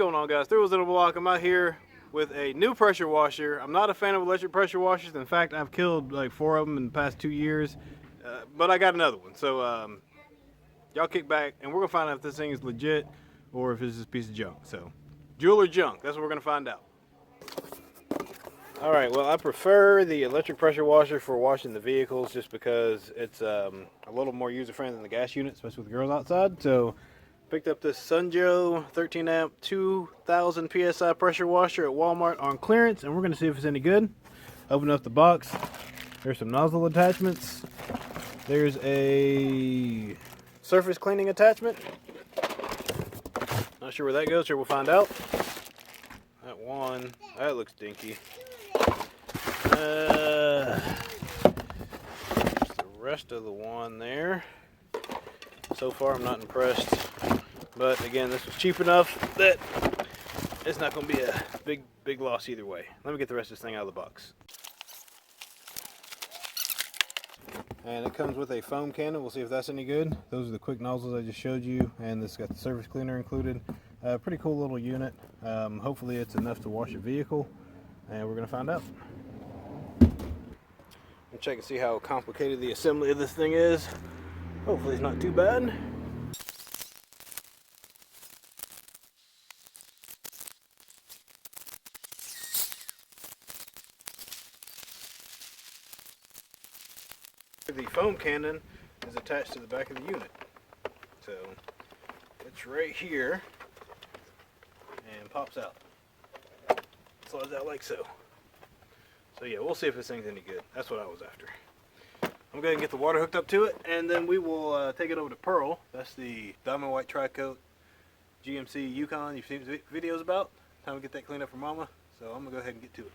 going on, guys? Through in a block. I'm out here with a new pressure washer. I'm not a fan of electric pressure washers. In fact, I've killed like 4 of them in the past 2 years, but I got another one. So y'all kick back and we're gonna find out if this thing is legit or if it's just a piece of junk. So jewel or junk, that's what we're gonna find out. All right, well, I prefer the electric pressure washer for washing the vehicles just because it's a little more user-friendly than the gas unit, especially with the girls outside. So picked up this Sunjo 13 amp 2000 psi pressure washer at Walmart on clearance, and we're going to see if it's any good. Open up the box. There's some nozzle attachments. There's a surface cleaning attachment. Not sure where that goes, sure we'll find out. That one, that looks dinky. There's the rest of the one there. So far I'm not impressed, but again, this was cheap enough that it's not going to be a big loss either way. Let me get the rest of this thing out of the box. And it comes with a foam cannon. We'll see if that's any good. Those are the quick nozzles I just showed you, and this got the surface cleaner included. Pretty cool little unit. Hopefully it's enough to wash a vehicle, and we're going to find out. We'll check and see how complicated the assembly of this thing is. Hopefully it's not too bad. The foam cannon is attached to the back of the unit. So it's right here and pops out. Slides out like so. So yeah, we'll see if this thing's any good. That's what I was after. I'm going to get the water hooked up to it, and then we will take it over to Pearl. That's the diamond white tri-coat GMC Yukon you've seen videos about. Time to get that cleaned up for Mama, so I'm going to go ahead and get to it.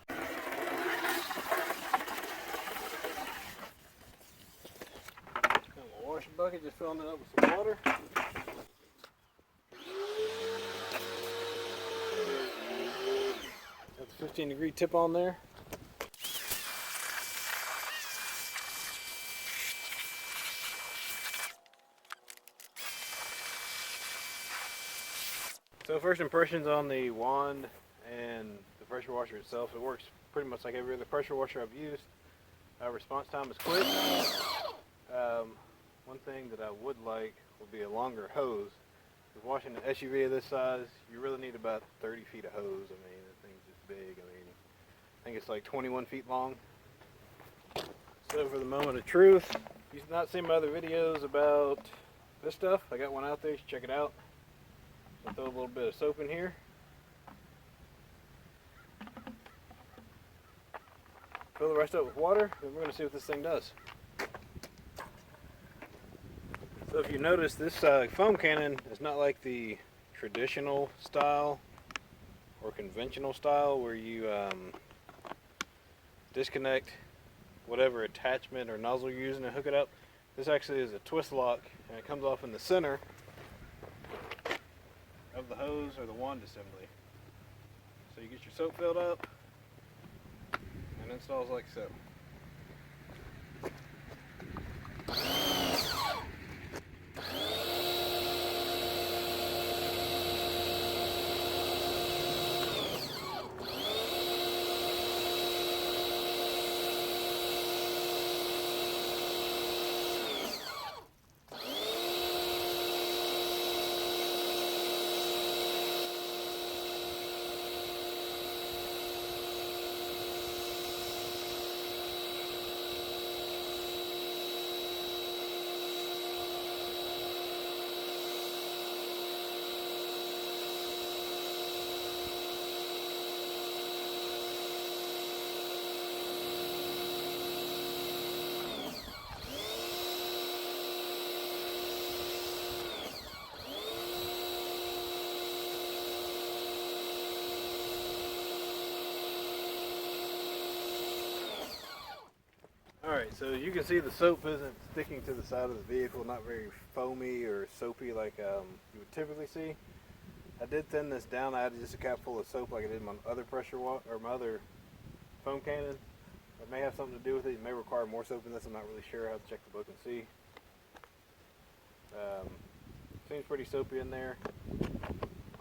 Got my washing bucket, just filling it up with some water. Got the 15-degree tip on there. So first impressions on the wand and the pressure washer itself, it works pretty much like every other pressure washer I've used. Response time is quick. One thing that I would like would be a longer hose. With washing an SUV of this size, you really need about 30 feet of hose. I mean, the thing's just big. I think it's like 21 feet long. So for the moment of truth, if you've not seen my other videos about this stuff, I got one out there, you should check it out. I'll throw a little bit of soap in here. Fill the rest up with water, and we're going to see what this thing does. So if you notice, this foam cannon is not like the traditional style or conventional style where you disconnect whatever attachment or nozzle you're using and hook it up. This actually is a twist lock, and it comes off in the center of the hose or the wand assembly. So you get your soap filled up and installs like so. Alright, so you can see the soap isn't sticking to the side of the vehicle, not very foamy or soapy like you would typically see. I did thin this down. I added just a cap full of soap like I did in my other my other foam cannon. It may have something to do with it. It may require more soap in this. I'm not really sure. I have to check the book and see. Seems pretty soapy in there.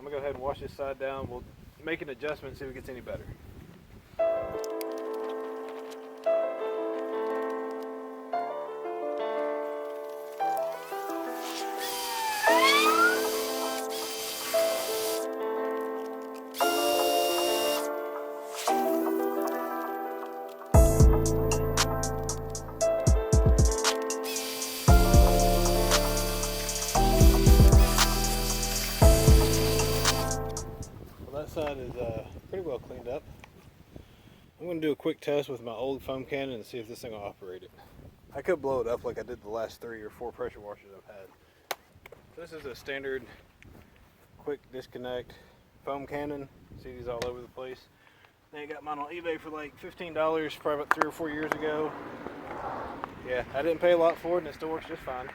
I'm gonna go ahead and wash this side down. We'll make an adjustment, see if it gets any better. That side is pretty well cleaned up. I'm going to do a quick test with my old foam cannon and see if this thing will operate it. I could blow it up like I did the last 3 or 4 pressure washers I've had. This is a standard quick disconnect foam cannon. See these all over the place. I got mine on eBay for like $15 probably about 3 or 4 years ago. Yeah, I didn't pay a lot for it and it still works just fine.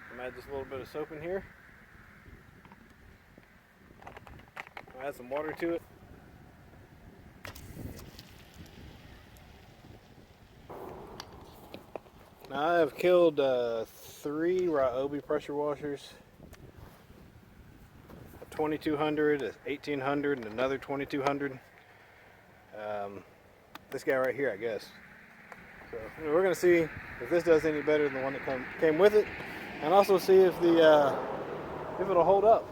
I'm gonna add just a little bit of soap in here. I'll add some water to it. Now I have killed 3 Ryobi pressure washers. A 2200, a 1800, and another 2200. This guy right here, I guess. So we're gonna see if this does any better than the one that came with it, and also see if if it'll hold up.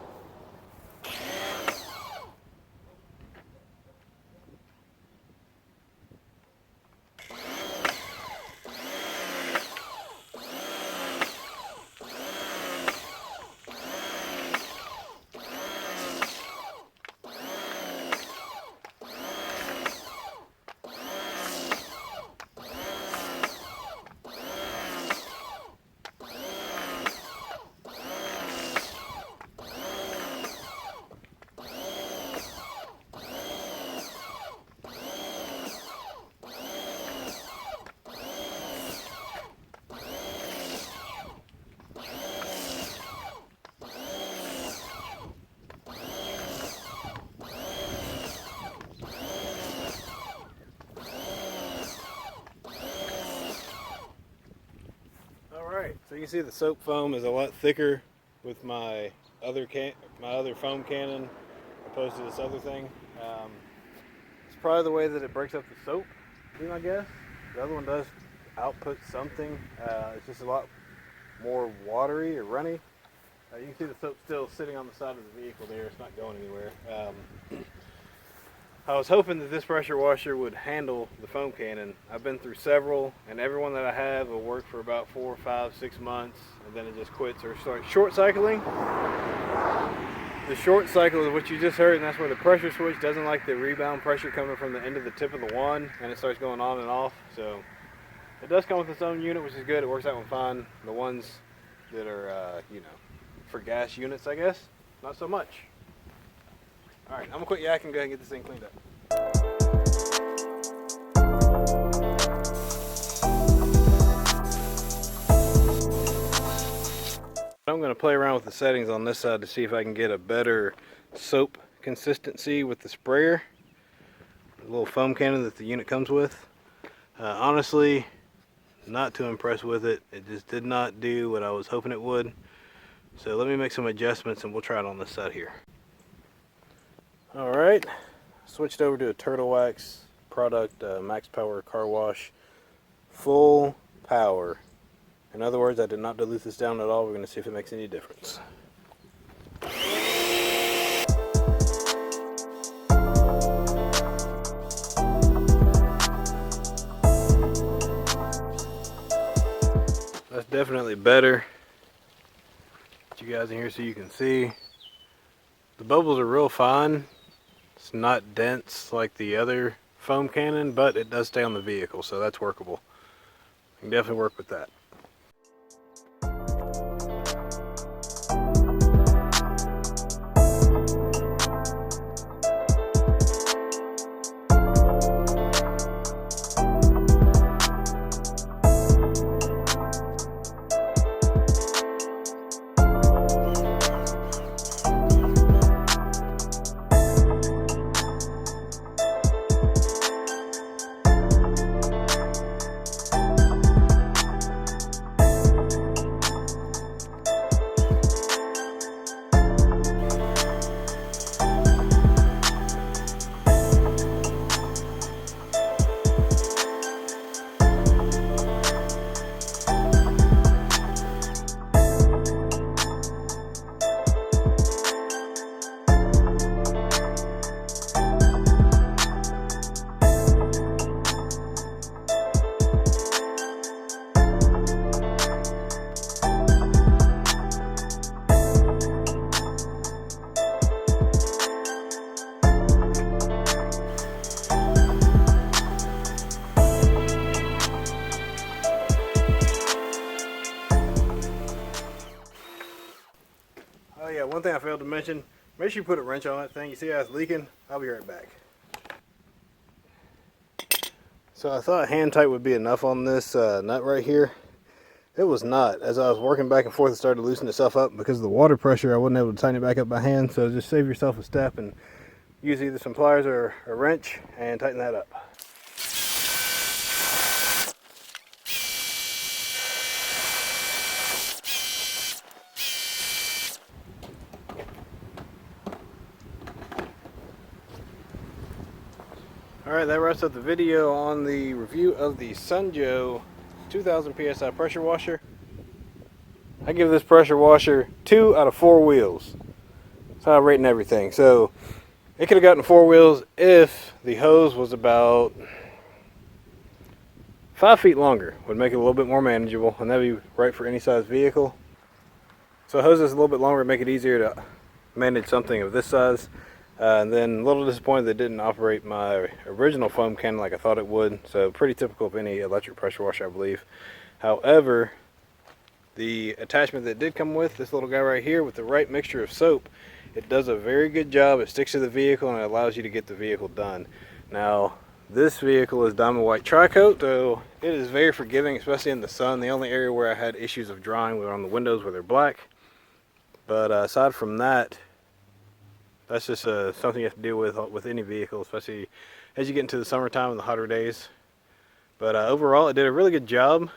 So you can see the soap foam is a lot thicker with my other foam cannon opposed to this other thing. It's probably the way that it breaks up the soap, I guess. The other one does output something. It's just a lot more watery or runny. You can see the soap still sitting on the side of the vehicle there. It's not going anywhere. I was hoping that this pressure washer would handle the foam cannon. I've been through several, and every one that I have will work for about 4, 5, 6 months, and then it just quits or starts short cycling. The short cycle is what you just heard, and that's where the pressure switch doesn't like the rebound pressure coming from the end of the tip of the wand, and it starts going on and off. So it does come with its own unit, which is good. It works out fine. The ones that are, for gas units, I guess, not so much. All right, I'm gonna quit yakking and go ahead and get this thing cleaned up. I'm gonna play around with the settings on this side to see if I can get a better soap consistency with the sprayer, the little foam cannon that the unit comes with. Honestly, not too impressed with it. It just did not do what I was hoping it would. So let me make some adjustments and we'll try it on this side here. Alright, switched over to a Turtle Wax product, Max Power Carwash, full power. In other words, I did not dilute this down at all. We're going to see if it makes any difference. That's definitely better. Get you guys in here so you can see. The bubbles are real fine. It's not dense like the other foam cannon, but it does stay on the vehicle, so that's workable. You can definitely work with that. one thing I failed to mention, make sure you put a wrench on that thing. You see how it's leaking? I'll be right back. So I thought hand tight would be enough on this nut right here. It was not. As I was working back and forth, it started to loosen itself up. Because of the water pressure, I wasn't able to tighten it back up by hand. So just save yourself a step and use either some pliers or a wrench and tighten that up. Alright, that wraps up the video on the review of the Sunjo 2000 PSI pressure washer. I give this pressure washer 2 out of 4 wheels. That's how I'm rating everything. So it could have gotten 4 wheels if the hose was about 5 feet longer. Would make it a little bit more manageable, and that'd be right for any size vehicle. So hoses a little bit longer, make it easier to manage something of this size. And then a little disappointed that it didn't operate my original foam cannon like I thought it would. So pretty typical of any electric pressure washer, I believe. However, the attachment that did come with, this little guy right here with the right mixture of soap, it does a very good job. It sticks to the vehicle and it allows you to get the vehicle done. Now, this vehicle is diamond white tri-coat, so it is very forgiving, especially in the sun. The only area where I had issues of drying were on the windows where they're black. But aside from that, that's just something you have to deal with any vehicle, especially as you get into the summertime and the hotter days. But overall, it did a really good job.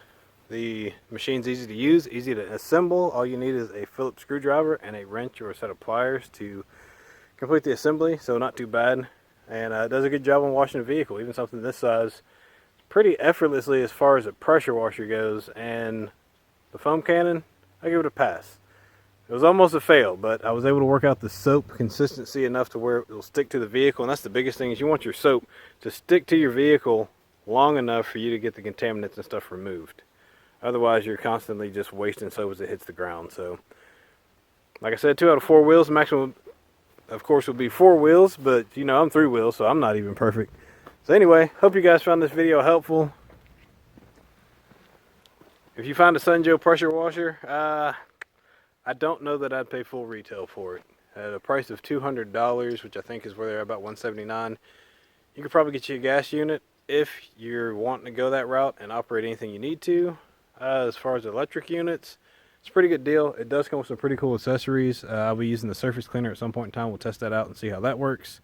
The machine's easy to use, easy to assemble. All you need is a Phillips screwdriver and a wrench or a set of pliers to complete the assembly, so not too bad. And it does a good job on washing a vehicle, even something this size, pretty effortlessly as far as a pressure washer goes. And the foam cannon, I give it a pass. It was almost a fail, but I was able to work out the soap consistency enough to where it will stick to the vehicle. And that's the biggest thing, is you want your soap to stick to your vehicle long enough for you to get the contaminants and stuff removed. Otherwise, you're constantly just wasting soap as it hits the ground. So, like I said, 2 out of 4 wheels. The maximum, of course, would be 4 wheels, but you know, I'm 3 wheels, so I'm not even perfect. So anyway, hope you guys found this video helpful. If you find a Sunjo pressure washer, I don't know that I'd pay full retail for it. At a price of $200, which I think is where they're about $179, you could probably get you a gas unit if you're wanting to go that route and operate anything you need to. As far as electric units, it's a pretty good deal. It does come with some pretty cool accessories. I'll be using the surface cleaner at some point in time. We'll test that out and see how that works.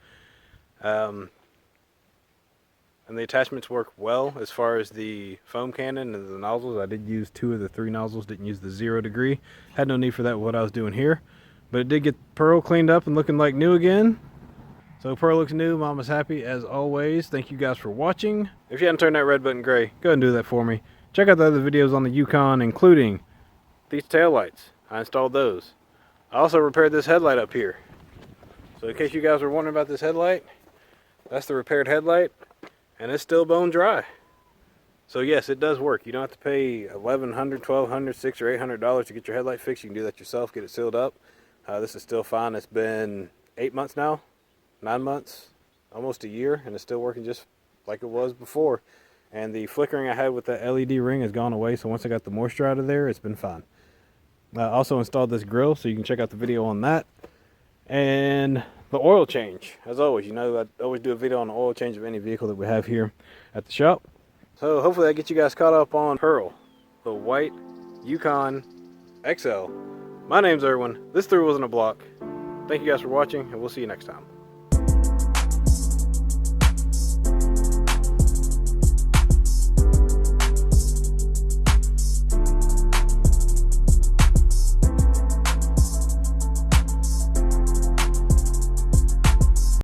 And the attachments work well as far as the foam cannon and the nozzles. I did use 2 of the 3 nozzles, didn't use the 0 degree. Had no need for that with what I was doing here. But it did get Pearl cleaned up and looking like new again. So Pearl looks new, Mama's happy as always. Thank you guys for watching. If you haven't turned that red button gray, go ahead and do that for me. Check out the other videos on the Yukon, including these taillights. I installed those. I also repaired this headlight up here. So in case you guys were wondering about this headlight, that's the repaired headlight. And it's still bone dry. So yes, it does work. You don't have to pay $1,100, $1,200, $600 or $800 to get your headlight fixed. You can do that yourself, get it sealed up. This is still fine. It's been 8 months now, 9 months, almost a year, and it's still working just like it was before. And the flickering I had with the LED ring has gone away, so once I got the moisture out of there, it's been fine. I also installed this grill, so you can check out the video on that. And the oil change, as always, you know, I always do a video on the oil change of any vehicle that we have here at the shop. So hopefully that gets you guys caught up on Pearl, the white Yukon XL. My name's Erwin. This through wasn't a block. Thank you guys for watching, and we'll see you next time.